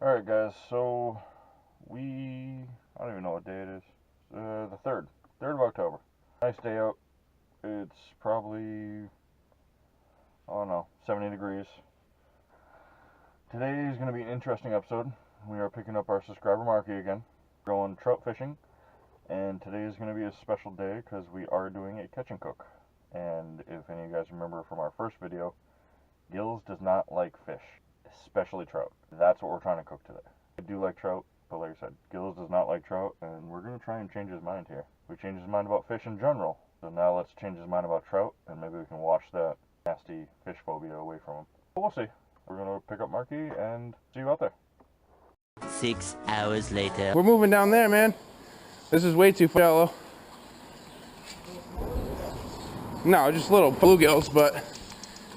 Alright guys, so I don't even know what day it is. The 3rd of October. Nice day out. It's probably, I don't know, 70 degrees. Today is going to be an interesting episode. We are picking up our subscriber Marky again, going trout fishing, and today is going to be a special day because we are doing a catch and cook. And if any of you guys remember from our first video, GILLS does not like fish, especially trout. That's what we're trying to cook today. I do like trout, but like I said, GILLS does not like trout, and we're going to try and change his mind here. We changed his mind about fish in general, so now let's change his mind about trout, and maybe we can wash that nasty fish phobia away from him. But we'll see. We're going to pick up Marky and see you out there. 6 hours later. We're moving down there, man. This is way too shallow. No, just little bluegills, but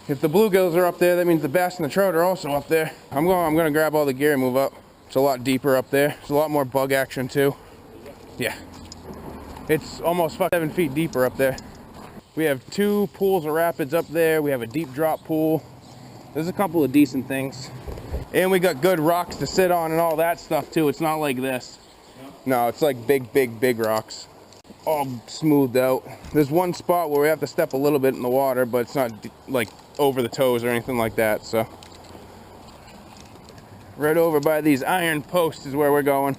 if the bluegills are up there, that means the bass and the trout are also up there. I'm gonna grab all the gear and move up. It's a lot deeper up there. There's a lot more bug action too. Yeah. It's almost 7 feet deeper up there. We have 2 pools of rapids up there. We have a deep drop pool. There's a couple of decent things. And we got good rocks to sit on and all that stuff too. It's not like this. No, it's like big rocks. All smoothed out. There's one spot where we have to step a little bit in the water, but it's not like over the toes or anything like that, so. Right over by these iron posts is where we're going.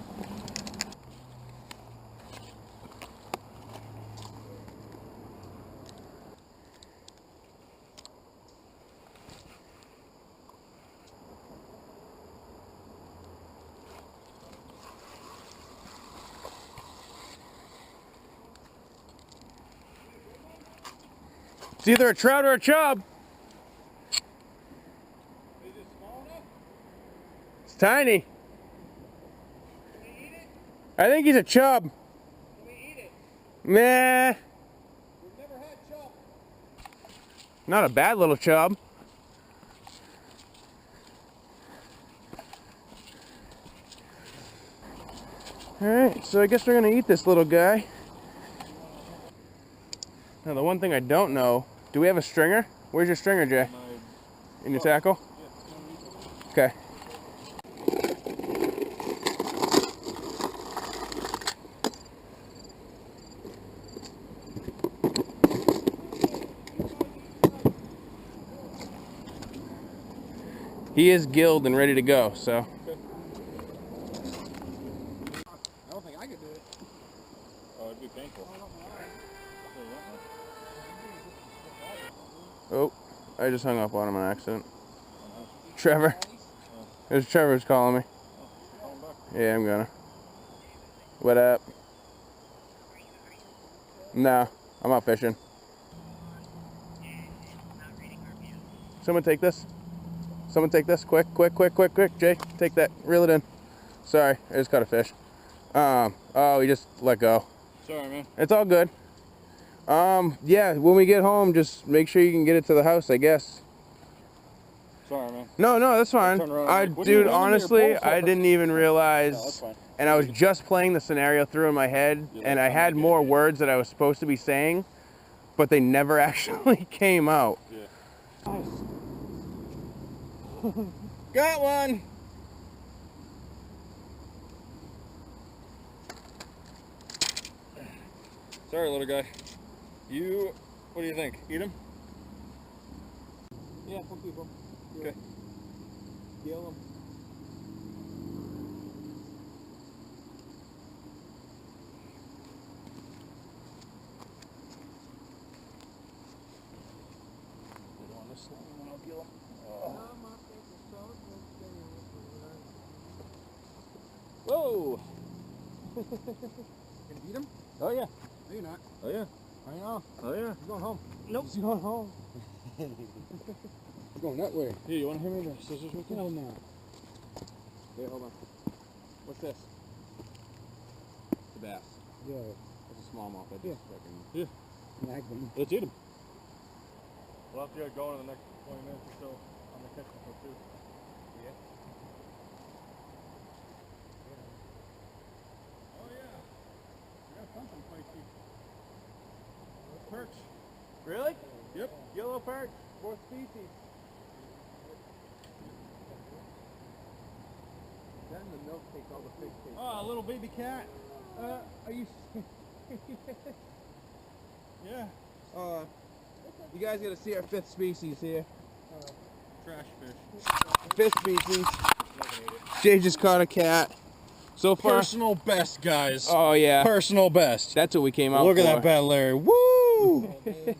It's either a trout or a chub. Is it small enough? It's tiny. Can we eat it? I think he's a chub. Can we eat it? Meh. We've never had chub. Not a bad little chub. Alright, so I guess we're gonna eat this little guy. Now the one thing I don't know, do we have a stringer? Where's your stringer, Jay? In your tackle? Okay. He is gilled and ready to go, so. I don't think I could do it. Oh, it'd be painful. Oh, I just hung up on him on accident. Trevor. There's Trevor's calling me. Yeah, I'm gonna. What up? No, I'm out fishing. Someone take this. Someone take this. Quick. Jay, take that. Reel it in. Sorry, I just caught a fish. Oh, he just let go. Sorry, man. It's all good. Yeah, when we get home, just make sure you can get it to the house, I guess. Sorry, man. No, that's fine. Dude, honestly, I didn't even realize. No, that's fine. And I was just playing the scenario through in my head, and I had more words that I was supposed to be saying, but they never actually came out. Yeah. Got one! Sorry, little guy. What do you think? Eat him? Yeah, we'll keep him. Okay. Kill him. Whoa! Gonna beat him? Oh yeah. No, you're not. Oh yeah. I know. Oh yeah. He's going home. Nope. He's going home. He's going that way. Here, you want to hand me the scissors with you? No, no. Here, hold on. What's this? It's a bass. Yeah. It's a smallmouth. I just fucking. Yeah. Let's eat him. We'll have to get going in the next 20 minutes or so on the kitchen for too. Yeah. Oh yeah. We got something spicy. Perch. Really? Yep. Yellow perch, 4th species. the milk takes all the fish taste. Oh, a little baby cat. Are you... Yeah. You guys gotta see our 5th species here. Trash fish. 5th species. Jay just caught a cat. So far... Personal best, guys. Oh, yeah. Personal best. That's what we came out Look for. at that bad Larry. Woo! Alright.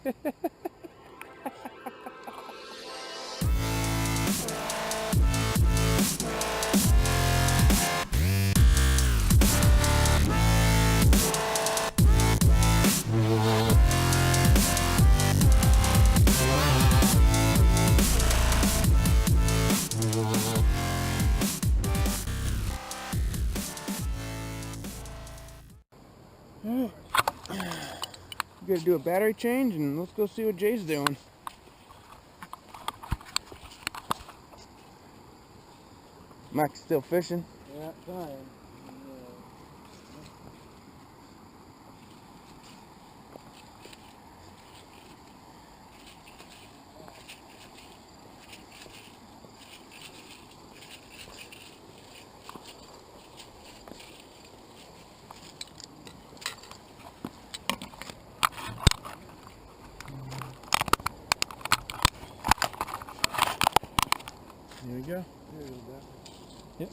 We gotta do a battery change and let's go see what Jay's doing. Mike's still fishing. Yeah, trying. There we go. Yep.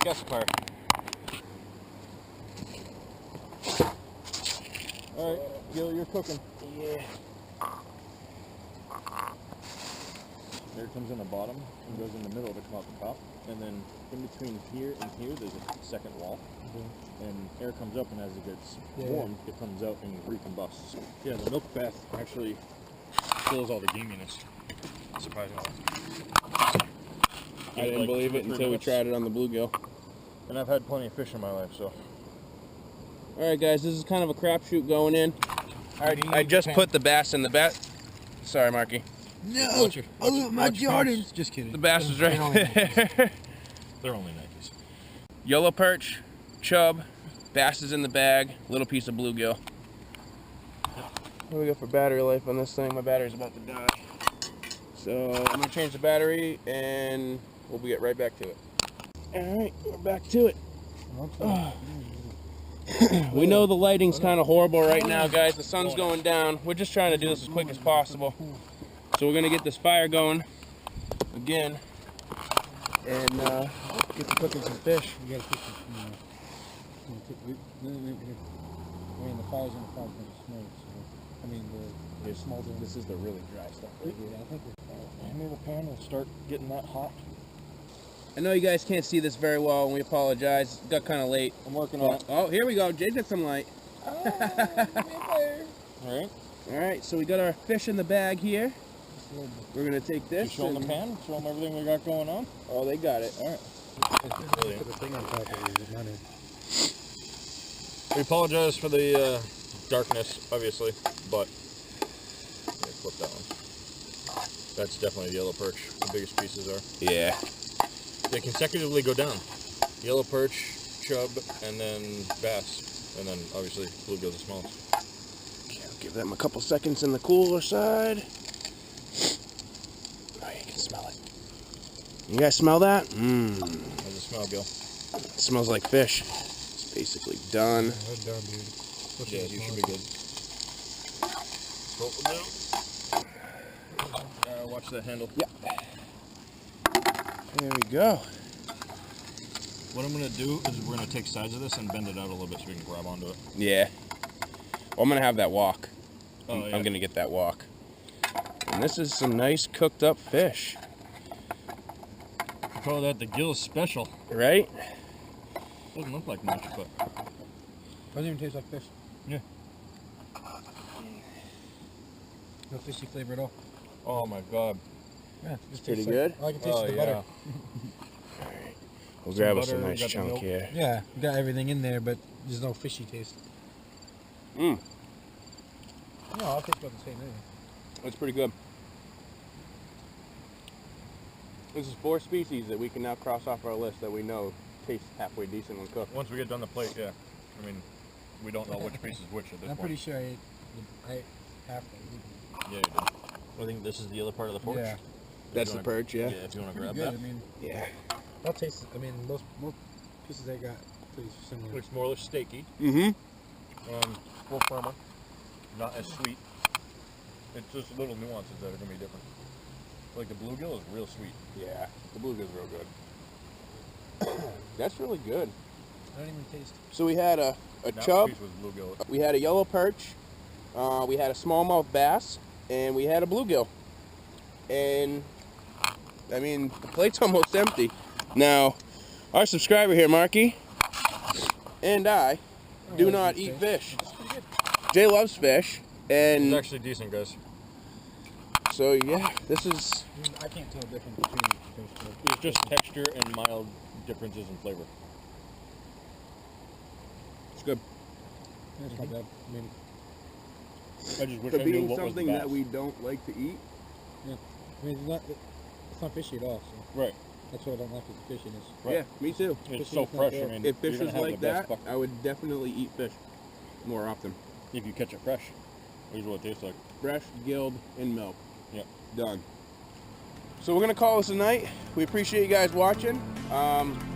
Guess part. Alright, Gil, you're cooking. Yeah. There it comes in the bottom and goes in the middle to come out the top. And then in between here and here, there's a second wall. And air comes up, and as it gets warmed, it comes out and recombusts. Yeah, the milk bath actually kills all the gaminess, surprisingly. I didn't believe it until we tried it on the bluegill. And I've had plenty of fish in my life, so. Alright guys, this is kind of a crapshoot going in. I just put the bass in the bat. Sorry, Marky. No! My Jordans! Just kidding. The bass is right there. They're only Nikes. Yellow perch, chub, bass is in the bag, little piece of bluegill. What do we got for battery life on this thing? My battery's about to die. So I'm gonna change the battery and we'll get right back to it. Alright, we're back to it. We know the lighting's kind of horrible right now, guys. The sun's going down. We're just trying to do this as quick as possible. So we're gonna get this fire going again and get to cooking some fish. You gotta put some, I mean, the fire's in the fire from the smoke, so, I mean, the small one. This is the really dry stuff. Right here. I think Maybe the pan will start getting that hot. I know you guys can't see this very well, and we apologize. It got kind of late. I'm working on it. Oh, here we go. Jay's got some light. Alright. Alright, so we got our fish in the bag here. We're going to take You this. show them the pan? Show them everything we got going on? Oh, they got it. Alright. put the thing on top of it, it's not in. We apologize for the darkness, obviously, but let me flip that one. That's definitely the yellow perch. The biggest pieces are. Yeah. They consecutively go down. Yellow perch, chub, and then bass, and then obviously bluegill's the smallest. Okay, I'll give them a couple seconds in the cooler side. Oh, you can smell it. You guys smell that? Mmm. How's it smell, Gil? It smells like fish. It's basically done. Well done, dude. Yeah, you should be good. What we'll do? Watch that handle. Yeah. There we go. What I'm going to do is we're going to take sides of this and bend it out a little bit so we can grab onto it. Yeah. Well, I'm going to have that wok. Oh, yeah. I'm going to get that wok. And this is some nice cooked up fish. We call that the GILLS special. Right? Doesn't look like much, but... Doesn't even taste like fish. Yeah. No fishy flavor at all. Oh my god. Yeah, It's pretty good. I can taste the butter. We'll grab us a butter, nice got the chunk milk. here. Yeah, you got everything in there, but there's no fishy taste. Mmm, No, I'll taste about the same anyway. that's pretty good. This is 4 species that we can now cross off our list that we know taste halfway decent when cooked. Once we get done the plate, yeah. I mean, we don't know which piece is which at this I'm point. pretty sure I ate half. Yeah, you did. I think this is the other part of the porch. Yeah. That's the perch, yeah? Yeah, if you want to grab Good. that. I mean, Yeah. I'll taste it. I mean, most pieces I got pretty similar. Looks more or less steaky. Mm-hmm. A little firmer. Not as sweet. It's just little nuances that are going to be different. Like the bluegill is real sweet. Yeah, the bluegill's real good. That's really good. I don't even taste. So we had a That chub, piece was bluegill. we had a yellow perch, we had a smallmouth bass, and we had a bluegill. And, I mean, the plate's almost empty. Now, our subscriber here, Marky, and I do not eat fish. Jay loves fish, It's and actually decent, guys. so yeah, this is, I can't tell the difference between fish. It's just texture and mild differences in flavor. it's good. It's not bad. I mean, I just wish For I knew being what something was the that we don't like to eat, it's not fishy at all. So Right. that's what I don't like is the fishiness. Right. yeah, me too. It's Fish so is not fresh. I bad. mean, If you're fish gonna was have like the best that, buck- I would definitely eat fish more often. if you catch it fresh. Here's what it tastes like. Fresh, gilled, and milk. Yep. Done. So we're gonna call this a night. We appreciate you guys watching.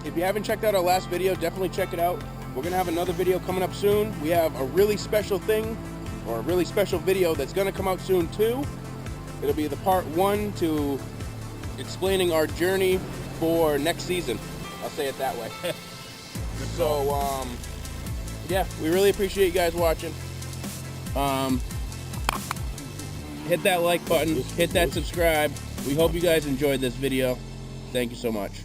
If you haven't checked out our last video, definitely check it out. We're gonna have another video coming up soon. We have a really special thing, or a really special video that's gonna come out soon too. It'll be the part 1 to explaining our journey for next season. I'll say it that way. So, yeah, we really appreciate you guys watching. Hit that like button, hit that subscribe. We hope you guys enjoyed this video. Thank you so much.